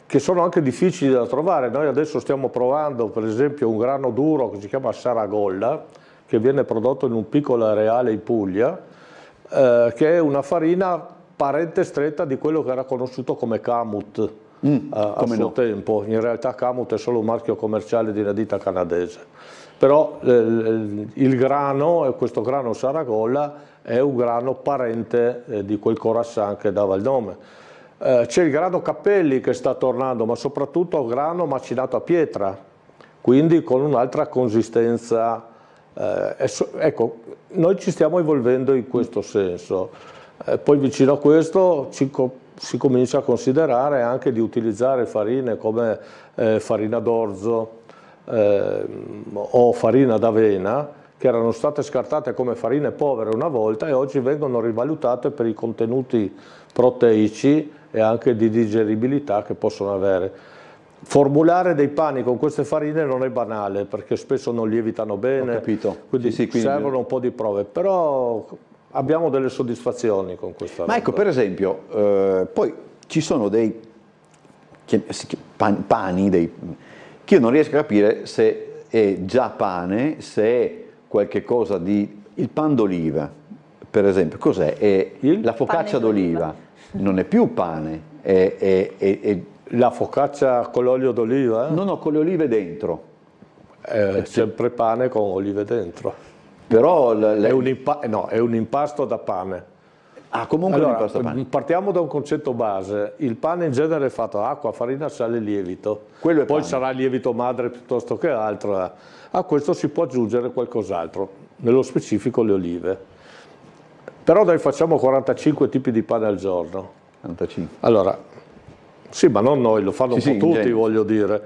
che sono anche difficili da trovare. Noi adesso stiamo provando per esempio un grano duro che si chiama Saragolla, che viene prodotto in un piccolo areale in Puglia, che è una farina parente stretta di quello che era conosciuto come Kamut a suo tempo. In realtà Kamut è solo un marchio commerciale di una ditta canadese. Però il grano, questo grano Saragolla, è un grano parente di quel Khorasan che dava il nome. C'è il grano Cappelli che sta tornando, ma soprattutto grano macinato a pietra, quindi con un'altra consistenza. Ecco, noi ci stiamo evolvendo in questo senso. Poi vicino a questo si comincia a considerare anche di utilizzare farine come farina d'orzo o farina d'avena, che erano state scartate come farine povere una volta e oggi vengono rivalutate per i contenuti proteici e anche di digeribilità che possono avere. Formulare dei pani con queste farine non è banale perché spesso non lievitano bene. Ho capito. Quindi servono un po' di prove, però abbiamo delle soddisfazioni con questa roba. Ma ecco, per esempio, poi ci sono dei pani che io non riesco a capire se è già pane, se è qualche cosa di... Il pan d'oliva, per esempio, cos'è? La focaccia d'oliva non è più pane, è la focaccia con l'olio d'oliva? No, con le olive dentro. È sempre pane con olive dentro. Però è un impasto da pane. Ah, comunque allora, un impasto da pane. Partiamo da un concetto base. Il pane in genere è fatto acqua, farina, sale e lievito. Quello è Poi pane. sarà lievito madre piuttosto che altro. A questo si può aggiungere qualcos'altro, nello specifico le olive. Però noi facciamo 45 tipi di pane al giorno. 45. Allora, sì, ma non noi, lo fanno un po' tutti, voglio dire.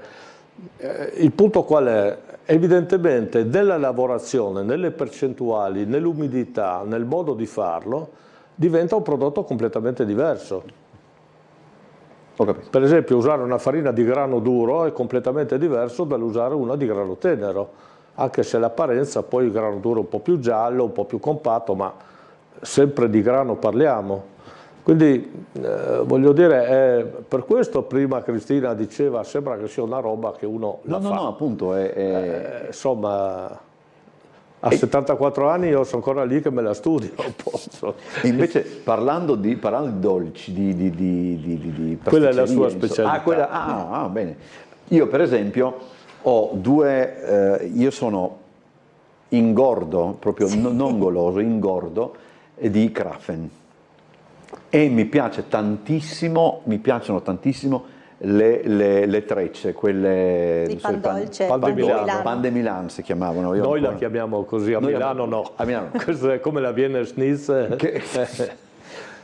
Il punto qual è? Evidentemente nella lavorazione, nelle percentuali, nell'umidità, nel modo di farlo, diventa un prodotto completamente diverso. Ho capito. Per esempio usare una farina di grano duro è completamente diverso dall'usare una di grano tenero, anche se l'apparenza poi il grano duro è un po' più giallo, un po' più compatto, ma sempre di grano parliamo. Quindi voglio dire, per questo prima Cristina diceva sembra che sia una roba che uno la fa. No, appunto insomma, a 74 anni io sono ancora lì che me la studio. Invece parlando di dolci, di quella è la sua specialità. Bene. Io per esempio ho io sono ingordo, proprio non goloso, ingordo, di Krafen. E mi piacciono tantissimo le trecce, quelle di pan dolce, pan de Milan si chiamavano. Noi la chiamiamo così, a Milano no. A Milano. Questo è come la Wiener Schnitz.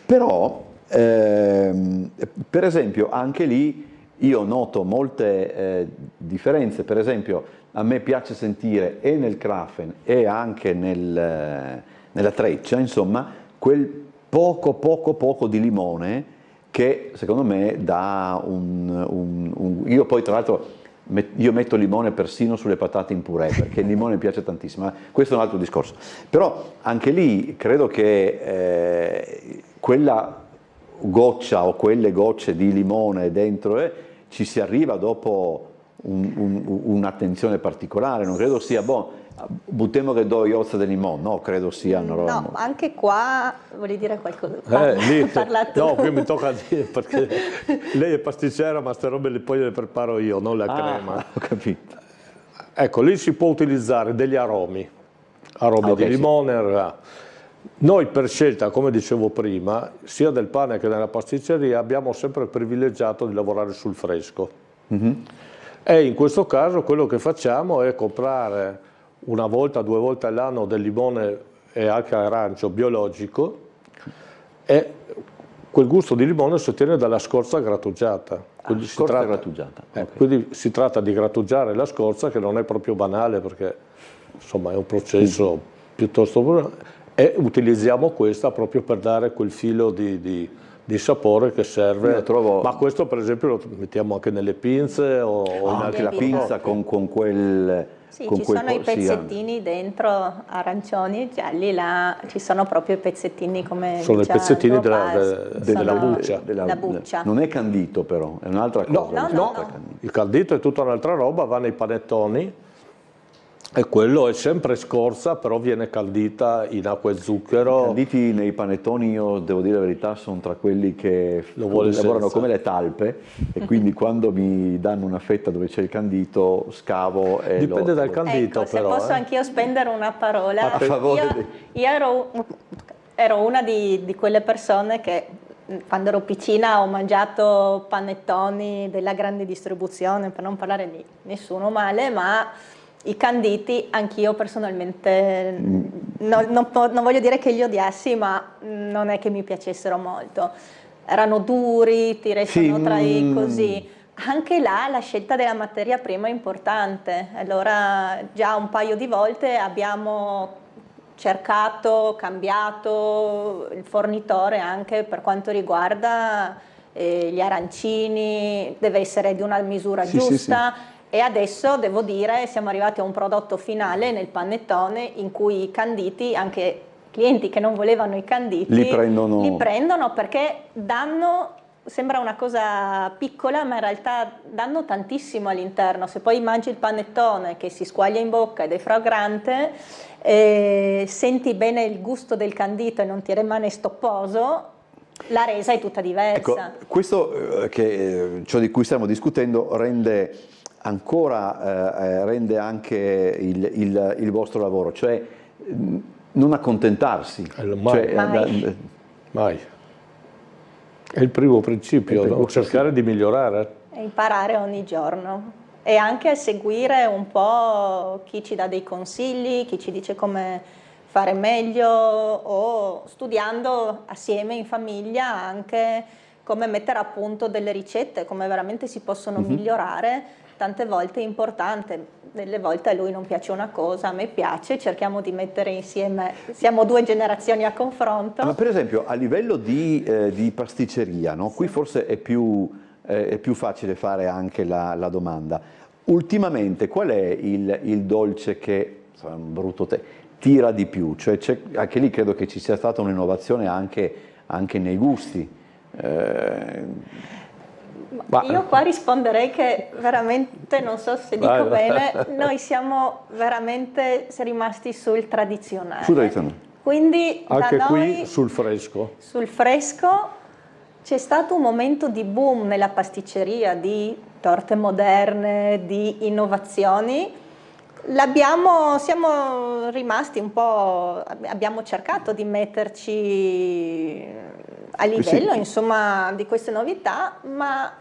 Però, per esempio, anche lì io noto molte differenze. Per esempio, a me piace sentire e nel Krafen e anche nella treccia, insomma, quel poco di limone che secondo me dà io poi tra l'altro io metto limone persino sulle patate in purè, perché il limone mi piace tantissimo, ma questo è un altro discorso. Però anche lì credo che quella goccia o quelle gocce di limone dentro ci si arriva dopo un'attenzione particolare, non credo sia buttiamo che do iozza del limone, no, credo sia una roba. No, anche qua volevi dire qualcosa? Lì, Parla tu. no, qui mi tocca dire, perché lei è pasticcera, ma queste robe poi le preparo io, non la crema. Ho capito. Ecco, lì si può utilizzare degli aromi Okay, di limone. Noi per scelta, come dicevo prima, sia del pane che nella pasticceria abbiamo sempre privilegiato di lavorare sul fresco. E in questo caso quello che facciamo è comprare una volta, 2 volte all'anno del limone e anche arancio biologico, e quel gusto di limone si ottiene dalla scorza grattugiata. Quindi Grattugiata. Okay. Quindi si tratta di grattugiare la scorza, che non è proprio banale perché insomma è un processo piuttosto, e utilizziamo questa proprio per dare quel filo di sapore che serve. Ma questo per esempio lo mettiamo anche nelle pinze o anche la pinza con quel... Sì, ci sono i pezzettini dentro, arancioni, gialli, là ci sono proprio i pezzettini come sono i pezzettini della buccia. La buccia. Non è candito però, è un'altra cosa. No. Il candito è tutta un'altra roba, va nei panettoni e quello è sempre scorza, però viene candita in acqua e zucchero. I canditi nei panettoni, io devo dire la verità, sono tra quelli che lavorano come le talpe, e quindi quando mi danno una fetta dove c'è il candito scavo e dipende dal candito, ecco, però. Se posso anch'io spendere una parola. A favore io ero una di quelle persone che quando ero piccina ho mangiato panettoni della grande distribuzione, per non parlare di nessuno male, ma i canditi anch'io personalmente non voglio dire che li odiassi, ma non è che mi piacessero molto. Erano duri, ti restano tra i così. Anche là la scelta della materia prima è importante. Allora già un paio di volte abbiamo cercato, cambiato il fornitore anche per quanto riguarda gli arancini, deve essere di una misura giusta. Sì. E adesso devo dire siamo arrivati a un prodotto finale nel panettone in cui i canditi, anche clienti che non volevano i canditi, li prendono perché danno, sembra una cosa piccola ma in realtà danno tantissimo all'interno. Se poi mangi il panettone che si squaglia in bocca ed è fragrante, senti bene il gusto del candito e non ti rimane stopposo, la resa è tutta diversa. Ecco, questo ciò di cui stiamo discutendo rende anche il vostro lavoro, cioè non accontentarsi. Mai. È il primo principio, cercare di migliorare. E imparare ogni giorno e anche seguire un po' chi ci dà dei consigli, chi ci dice come fare meglio, o studiando assieme in famiglia anche come mettere a punto delle ricette, come veramente si possono migliorare. Tante volte è importante, delle volte a lui non piace una cosa, a me piace, cerchiamo di mettere insieme, siamo 2 generazioni a confronto. Ma per esempio a livello di pasticceria, no? Qui forse è più facile fare anche la domanda. Ultimamente qual è il dolce che, sarà un brutto tira di più? Cioè anche lì credo che ci sia stata un'innovazione anche nei gusti. Io qua risponderei che veramente, non so se dico bene, noi siamo veramente rimasti sul tradizionale. Quindi anche da noi, qui sul fresco. Sul fresco c'è stato un momento di boom nella pasticceria, di torte moderne, di innovazioni. Siamo rimasti un po', abbiamo cercato di metterci a livello, insomma, di queste novità, ma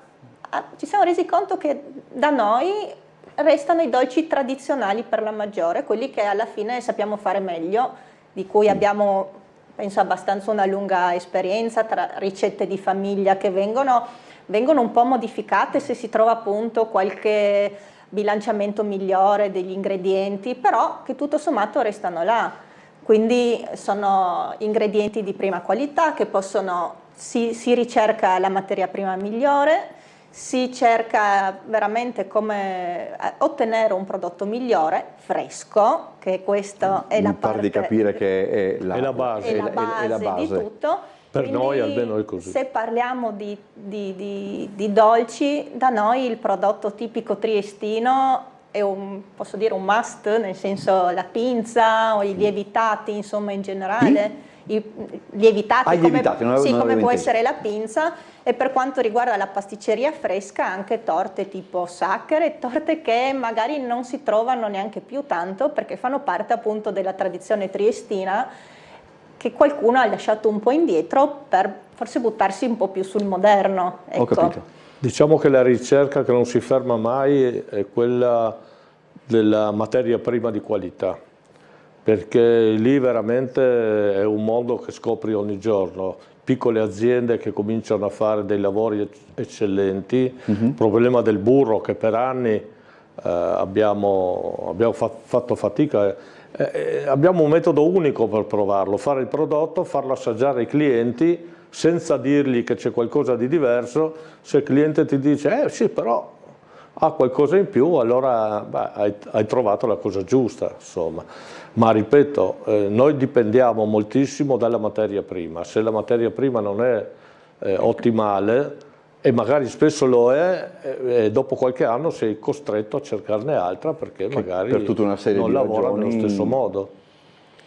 ci siamo resi conto che da noi restano i dolci tradizionali per la maggiore, quelli che alla fine sappiamo fare meglio, di cui abbiamo, penso, abbastanza una lunga esperienza, tra ricette di famiglia che vengono un po' modificate se si trova appunto qualche bilanciamento migliore degli ingredienti, però che tutto sommato restano là. Quindi sono ingredienti di prima qualità che si ricerca la materia prima migliore, si cerca veramente come ottenere un prodotto migliore, fresco, che questo è la parte... Mi pare di capire che è la base di tutto. Per Quindi, noi almeno è così. Se parliamo di dolci, da noi il prodotto tipico triestino è posso dire un must, nel senso la pinza o i lievitati, insomma, in generale. I lievitati, come può essere la pinza, e per quanto riguarda la pasticceria fresca anche torte tipo Saccher, torte che magari non si trovano neanche più tanto perché fanno parte appunto della tradizione triestina, che qualcuno ha lasciato un po' indietro per forse buttarsi un po' più sul moderno. Ecco. Ho capito. Diciamo che la ricerca che non si ferma mai è quella della materia prima di qualità, perché lì veramente è un mondo che scopri ogni giorno, piccole aziende che cominciano a fare dei lavori eccellenti, il problema del burro che per anni abbiamo fatto fatica. Abbiamo un metodo unico per provarlo, fare il prodotto, farlo assaggiare ai clienti senza dirgli che c'è qualcosa di diverso. Se il cliente ti dice sì, però ha qualcosa in più, allora hai trovato la cosa giusta, insomma. Ma ripeto, noi dipendiamo moltissimo dalla materia prima. Se la materia prima non è ottimale, e magari spesso lo è, dopo qualche anno sei costretto a cercarne altra perché magari per tutta una serie non di lavora ragioni... nello stesso modo.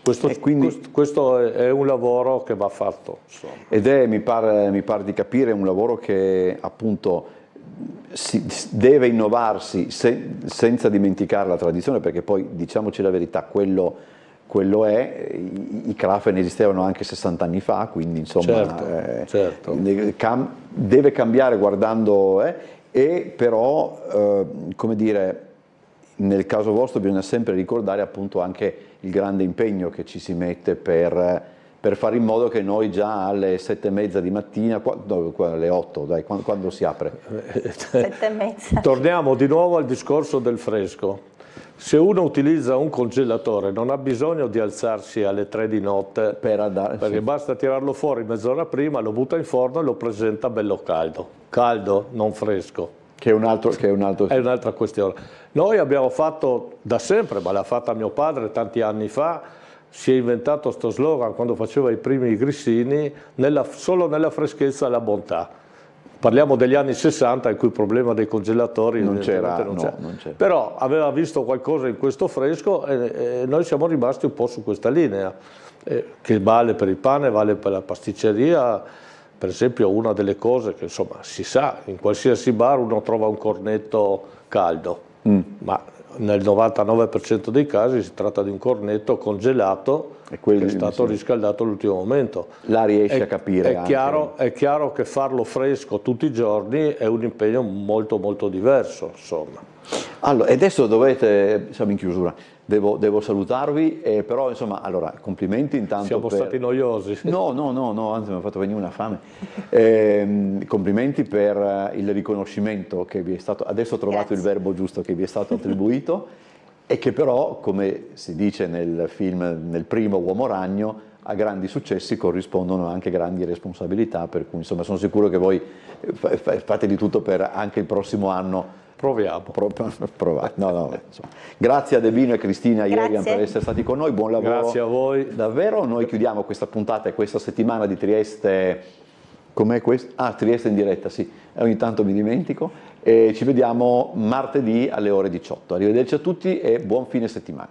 Questo è un lavoro che va fatto, insomma. Ed è, mi pare di capire, un lavoro che appunto deve innovarsi senza dimenticare la tradizione, perché poi, diciamoci la verità, quello è, i Krafen esistevano anche 60 anni fa, quindi insomma certo. Deve cambiare guardando, e però come dire, nel caso vostro bisogna sempre ricordare appunto anche il grande impegno che ci si mette per fare in modo che noi già alle 7:30 di mattina, alle 8, dai, quando si apre? 7:30. Torniamo di nuovo al discorso del fresco. Se uno utilizza un congelatore non ha bisogno di alzarsi alle 3 di notte perché basta tirarlo fuori mezz'ora prima, lo butta in forno e lo presenta bello caldo, non fresco. Che è un'altra questione. Noi abbiamo fatto da sempre, ma l'ha fatta mio padre tanti anni fa, si è inventato sto slogan quando faceva i primi grissini, solo nella freschezza la bontà. Parliamo degli anni 60 in cui il problema dei congelatori non c'era. Però aveva visto qualcosa in questo fresco e noi siamo rimasti un po' su questa linea, che vale per il pane, vale per la pasticceria. Per esempio, una delle cose che insomma si sa, in qualsiasi bar uno trova un cornetto caldo, ma nel 99% dei casi si tratta di un cornetto congelato che è stato riscaldato all'ultimo momento. La riesce a capire. È chiaro che farlo fresco tutti i giorni è un impegno molto molto diverso, insomma. Allora, adesso siamo in chiusura, devo salutarvi, però insomma, allora, complimenti intanto. Siamo stati noiosi. No, anzi mi ha fatto venire una fame. Complimenti per il riconoscimento che vi è stato, adesso ho trovato il verbo giusto, che vi è stato attribuito, e che però, come si dice nel film, nel primo Uomo Ragno, a grandi successi corrispondono anche grandi responsabilità, per cui insomma sono sicuro che voi fate di tutto per anche il prossimo anno. Proviamo. Grazie a Debino e Cristina Jelian per essere stati con noi, buon lavoro. Grazie a voi. Davvero, noi chiudiamo questa puntata e questa settimana di Trieste, com'è questa? Trieste in diretta, sì, ogni tanto mi dimentico, e ci vediamo martedì alle ore 18. Arrivederci a tutti e buon fine settimana.